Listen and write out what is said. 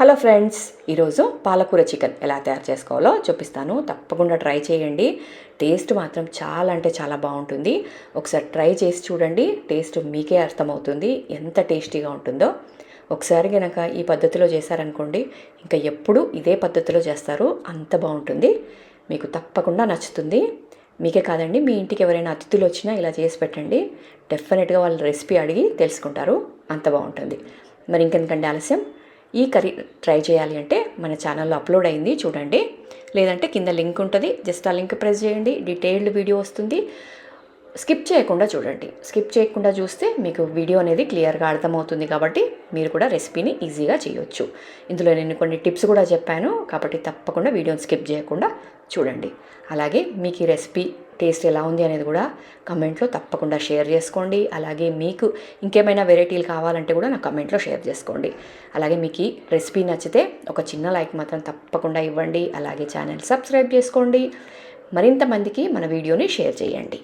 Hello friends, ఈరోజు పాలకూర chicken ఎలా తయారు చేసుకోవాలో చూపిస్తాను. తప్పకుండా ట్రై చేయండి. టేస్ట్ మాత్రం చాలా అంటే చాలా బాగుంటుంది. ఒకసారి ట్రై చేసి చూడండి. టేస్ట్ మీకే అర్థమవుతుంది ఎంత టేస్టీగా ఉంటుందో. ఒకసారి కనుక ఈ పద్ధతిలో చేశారనుకోండి, ఇంకా ఎప్పుడు ఇదే పద్ధతిలో చేస్తారు. అంత బాగుంటుంది. మీకు తప్పకుండా నచ్చుతుంది. మీకే కాదండి, మీ ఇంటికి ఎవరైనా అతిథులు వచ్చినా ఇలా చేసి పెట్టండి. డెఫినెట్గా వాళ్ళు రెసిపీ అడిగి తెలుసుకుంటారు. అంత బాగుంటుంది. మరి ఇంకెందుకంటే ఆలస్యం, ఈ కర్రీ ట్రై చేయాలి అంటే మన ఛానల్లో అప్లోడ్ అయింది, చూడండి. లేదంటే కింద లింక్ ఉంటుంది, జస్ట్ ఆ లింక్ ప్రెస్ చేయండి. డీటెయిల్డ్ వీడియో వస్తుంది. స్కిప్ చేయకుండా చూడండి. స్కిప్ చేయకుండా చూస్తే మీకు వీడియో అనేది క్లియర్గా అర్థమవుతుంది. కాబట్టి మీరు కూడా రెసిపీని ఈజీగా చేయొచ్చు. ఇందులో నేను కొన్ని టిప్స్ కూడా చెప్పాను. కాబట్టి తప్పకుండా వీడియోని స్కిప్ చేయకుండా చూడండి. అలాగే మీకు ఈ రెసిపీ టేస్ట్ ఎలా ఉంది అనేది కూడా కమెంట్లో తప్పకుండా షేర్ చేసుకోండి. అలాగే మీకు ఇంకేమైనా వెరైటీలు కావాలంటే కూడా నా కమెంట్లో షేర్ చేసుకోండి. అలాగే మీకు ఈ రెసిపీ నచ్చితే ఒక చిన్న లైక్ మాత్రం తప్పకుండా ఇవ్వండి. అలాగే ఛానల్ సబ్స్క్రైబ్ చేసుకోండి. మరింత మందికి మన వీడియోని షేర్ చేయండి.